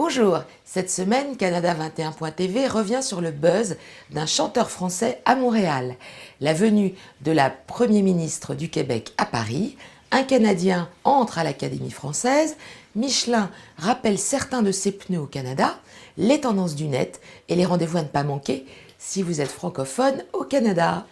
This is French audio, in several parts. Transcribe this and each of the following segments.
Bonjour, cette semaine, Canada21.tv revient sur le buzz d'un chanteur français à Montréal. La venue de la Premier ministre du Québec à Paris, un Canadien entre à l'Académie française, Michelin rappelle certains de ses pneus au Canada, les tendances du net et les rendez-vous à ne pas manquer si vous êtes francophone au Canada.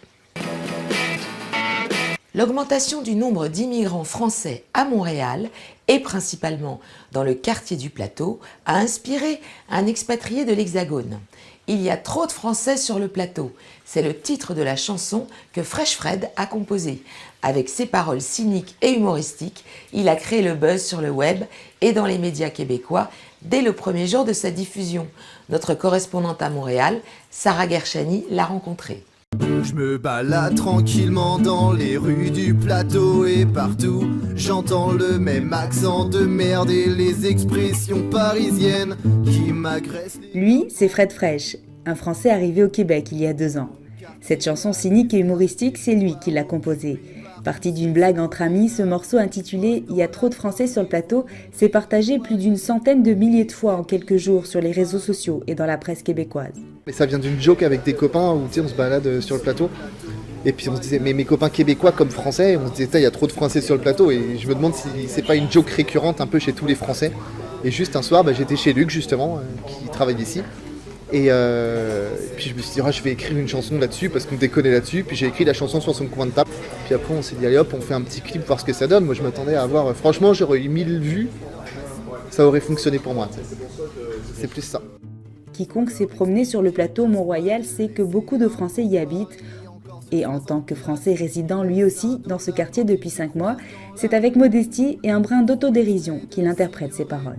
L'augmentation du nombre d'immigrants français à Montréal, et principalement dans le quartier du Plateau, a inspiré un expatrié de l'Hexagone. Il y a trop de Français sur le plateau, c'est le titre de la chanson que Fresh Fred a composée. Avec ses paroles cyniques et humoristiques, il a créé le buzz sur le web et dans les médias québécois dès le premier jour de sa diffusion. Notre correspondante à Montréal, Sarah Gershani, l'a rencontré. Je me balade tranquillement dans les rues du Plateau et partout j'entends le même accent de merde et les expressions parisiennes qui m'agressent. Lui, c'est Fred Fresh, un Français arrivé au Québec il y a 2 ans. Cette chanson cynique et humoristique, c'est lui qui l'a composée. Parti d'une blague entre amis, ce morceau intitulé « Il y a trop de Français sur le plateau » s'est partagé plus d'une centaine de milliers de fois en quelques jours sur les réseaux sociaux et dans la presse québécoise. Mais ça vient d'une joke avec des copains où on se balade sur le plateau. Et puis on se disait, mais mes copains québécois comme français, on se disait, il y a trop de Français sur le plateau. Et je me demande si c'est pas une joke récurrente un peu chez tous les Français. Et juste un soir, j'étais chez Luc justement, qui travaille ici. Et puis je me suis dit, je vais écrire une chanson là-dessus parce qu'on déconnait là-dessus. Puis j'ai écrit la chanson sur son coin de table. Puis après on s'est dit, allez hop, on fait un petit clip, voir ce que ça donne. Moi je m'attendais à avoir, franchement j'aurais eu 1000 vues, ça aurait fonctionné pour moi. C'est plus ça. Quiconque s'est promené sur le plateau Mont-Royal sait que beaucoup de Français y habitent. Et en tant que Français résident lui aussi dans ce quartier depuis 5 mois, c'est avec modestie et un brin d'autodérision qu'il interprète ses paroles.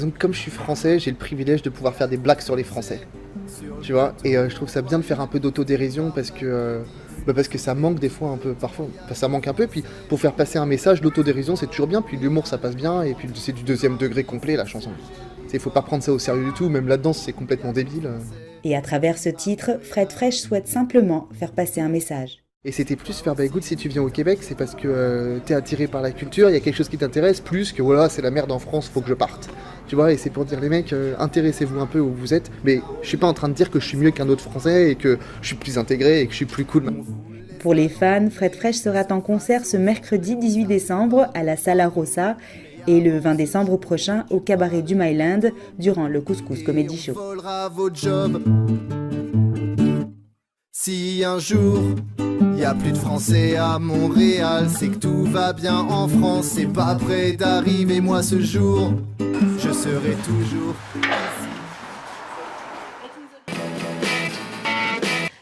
Donc comme je suis français, j'ai le privilège de pouvoir faire des blagues sur les Français. Tu vois, et je trouve ça bien de faire un peu d'autodérision parce que ça manque des fois un peu, parfois, ça manque un peu. Puis pour faire passer un message, l'autodérision c'est toujours bien, puis l'humour ça passe bien, et puis c'est du 2e degré complet la chanson. Il faut pas prendre ça au sérieux du tout, même là-dedans c'est complètement débile. Et à travers ce titre, Fred Fresh souhaite simplement faire passer un message. Et c'était plus faire, écoute, si tu viens au Québec, c'est parce que t'es attiré par la culture, il y a quelque chose qui t'intéresse, plus que voilà, c'est la merde en France, faut que je parte. Tu vois, et c'est pour dire les mecs, intéressez-vous un peu où vous êtes, mais je suis pas en train de dire que je suis mieux qu'un autre Français et que je suis plus intégré et que je suis plus cool. Pour les fans, Fred Fresh sera en concert ce mercredi 18 décembre à la Sala Rossa et le 20 décembre prochain au cabaret du Myland durant le Couscous Comedy Show. Si un jour y a plus de Français à Montréal, c'est que tout va bien en France, c'est pas près d'arriver moi ce jour, je serai toujours ici.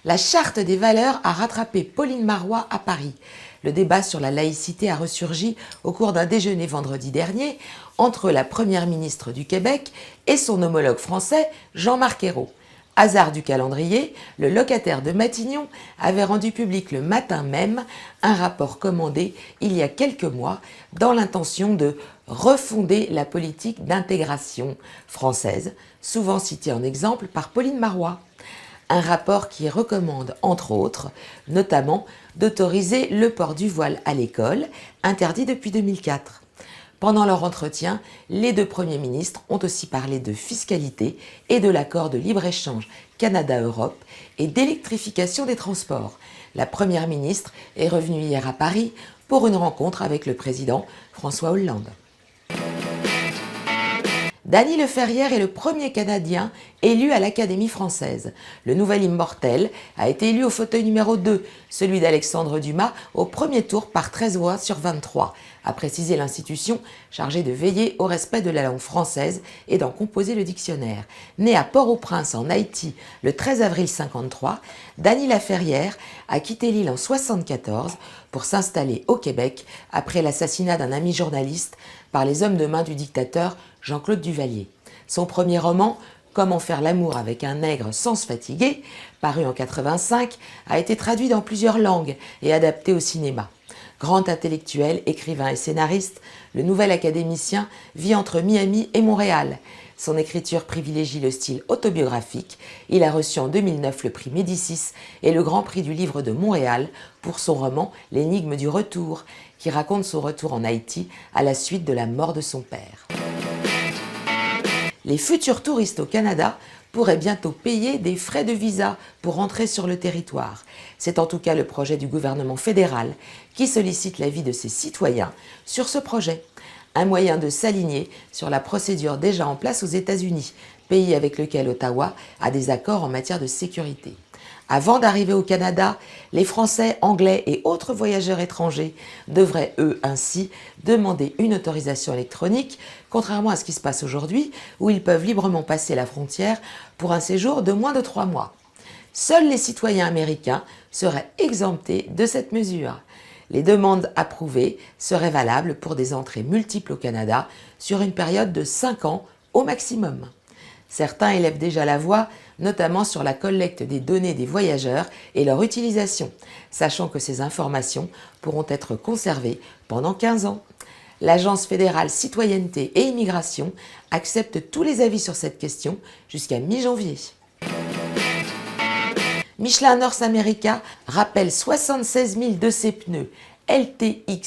La Charte des valeurs a rattrapé Pauline Marois à Paris. Le débat sur la laïcité a ressurgi au cours d'un déjeuner vendredi dernier entre la Première ministre du Québec et son homologue français Jean-Marc Ayrault. Hasard du calendrier, le locataire de Matignon avait rendu public le matin même un rapport commandé il y a quelques mois dans l'intention de refonder la politique d'intégration française, souvent citée en exemple par Pauline Marois. Un rapport qui recommande, entre autres, notamment d'autoriser le port du voile à l'école, interdit depuis 2004. Pendant leur entretien, les 2 premiers ministres ont aussi parlé de fiscalité et de l'accord de libre-échange Canada-Europe et d'électrification des transports. La Première ministre est revenue hier à Paris pour une rencontre avec le président François Hollande. Dany Leferrière est le premier Canadien élu à l'Académie française. Le nouvel immortel a été élu au fauteuil numéro 2, celui d'Alexandre Dumas, au premier tour par 13 voix sur 23, a précisé l'institution chargée de veiller au respect de la langue française et d'en composer le dictionnaire. Né à Port-au-Prince en Haïti le 13 avril 1953, Dany Leferrière a quitté l'île en 1974 pour s'installer au Québec après l'assassinat d'un ami journaliste par les hommes de main du dictateur Jean-Claude Duvalier. Son premier roman, Comment faire l'amour avec un nègre sans se fatiguer, paru en 1985, a été traduit dans plusieurs langues et adapté au cinéma. Grand intellectuel, écrivain et scénariste, le nouvel académicien vit entre Miami et Montréal. Son écriture privilégie le style autobiographique. Il a reçu en 2009 le prix Médicis et le Grand Prix du livre de Montréal pour son roman L'énigme du retour, qui raconte son retour en Haïti à la suite de la mort de son père. Les futurs touristes au Canada pourraient bientôt payer des frais de visa pour entrer sur le territoire. C'est en tout cas le projet du gouvernement fédéral qui sollicite l'avis de ses citoyens sur ce projet. Un moyen de s'aligner sur la procédure déjà en place aux États-Unis, pays avec lequel Ottawa a des accords en matière de sécurité. Avant d'arriver au Canada, les Français, Anglais et autres voyageurs étrangers devraient, eux, ainsi, demander une autorisation électronique, contrairement à ce qui se passe aujourd'hui, où ils peuvent librement passer la frontière pour un séjour de moins de 3 mois. Seuls les citoyens américains seraient exemptés de cette mesure. Les demandes approuvées seraient valables pour des entrées multiples au Canada sur une période de 5 ans au maximum. Certains élèvent déjà la voix, notamment sur la collecte des données des voyageurs et leur utilisation, sachant que ces informations pourront être conservées pendant 15 ans. L'Agence fédérale citoyenneté et immigration accepte tous les avis sur cette question jusqu'à mi-janvier. Michelin North America rappelle 76 000 de ses pneus LTX-M/S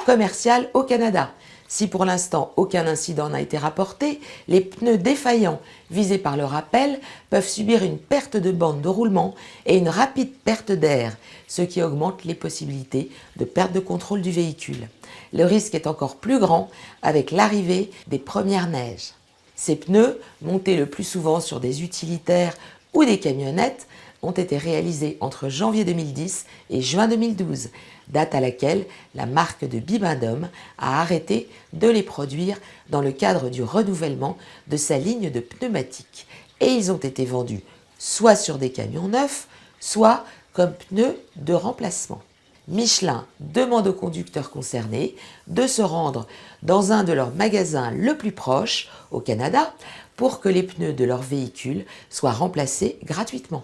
commercial au Canada. Si pour l'instant aucun incident n'a été rapporté, les pneus défaillants visés par le rappel peuvent subir une perte de bande de roulement et une rapide perte d'air, ce qui augmente les possibilités de perte de contrôle du véhicule. Le risque est encore plus grand avec l'arrivée des premières neiges. Ces pneus, montés le plus souvent sur des utilitaires ou des camionnettes, ont été réalisés entre janvier 2010 et juin 2012, date à laquelle la marque de Bibendum a arrêté de les produire dans le cadre du renouvellement de sa ligne de pneumatiques. Et ils ont été vendus soit sur des camions neufs, soit comme pneus de remplacement. Michelin demande aux conducteurs concernés de se rendre dans un de leurs magasins le plus proche, au Canada, pour que les pneus de leur véhicule soient remplacés gratuitement.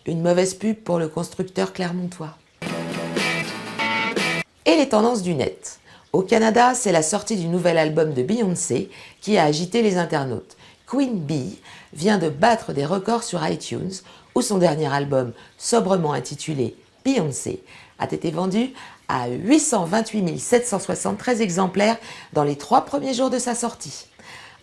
Une mauvaise pub pour le constructeur clermontois. Et les tendances du net. Au Canada, c'est la sortie du nouvel album de Beyoncé qui a agité les internautes. Queen Bee vient de battre des records sur iTunes, où son dernier album, sobrement intitulé Beyoncé, a été vendu à 828 773 exemplaires dans les 3 premiers jours de sa sortie.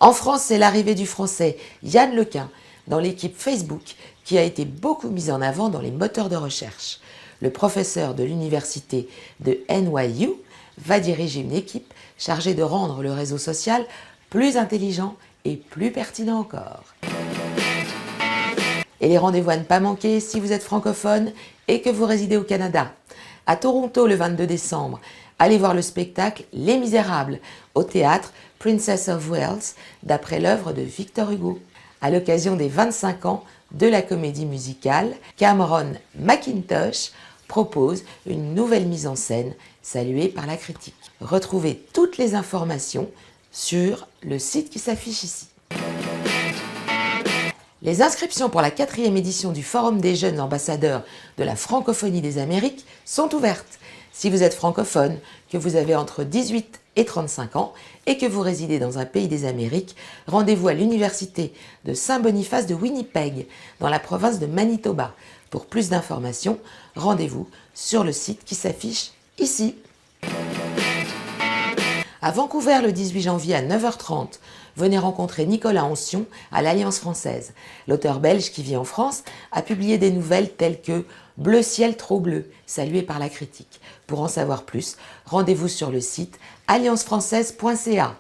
En France, c'est l'arrivée du français Yann Lequin dans l'équipe Facebook qui a été beaucoup mis en avant dans les moteurs de recherche. Le professeur de l'université de NYU va diriger une équipe chargée de rendre le réseau social plus intelligent et plus pertinent encore. Et les rendez-vous à ne pas manquer si vous êtes francophone et que vous résidez au Canada. À Toronto le 22 décembre, allez voir le spectacle Les Misérables au théâtre Princess of Wales d'après l'œuvre de Victor Hugo. À l'occasion des 25 ans de la comédie musicale, Cameron Mackintosh propose une nouvelle mise en scène saluée par la critique. Retrouvez toutes les informations sur le site qui s'affiche ici. Les inscriptions pour la 4e édition du Forum des jeunes ambassadeurs de la francophonie des Amériques sont ouvertes. Si vous êtes francophone, que vous avez entre 18 et 35 ans et que vous résidez dans un pays des Amériques, rendez-vous à l'université de Saint-Boniface de Winnipeg, dans la province de Manitoba. Pour plus d'informations, rendez-vous sur le site qui s'affiche ici. À Vancouver, le 18 janvier à 9h30, venez rencontrer Nicolas Ancion à l'Alliance française. L'auteur belge qui vit en France a publié des nouvelles telles que « Bleu ciel trop bleu », salué par la critique. Pour en savoir plus, rendez-vous sur le site alliancefrançaise.ca.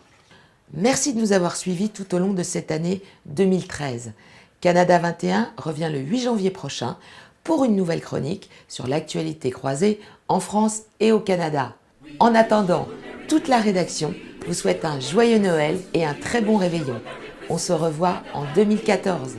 Merci de nous avoir suivis tout au long de cette année 2013. Canada 21 revient le 8 janvier prochain pour une nouvelle chronique sur l'actualité croisée en France et au Canada. En attendant, toute la rédaction vous souhaite un joyeux Noël et un très bon réveillon. On se revoit en 2014.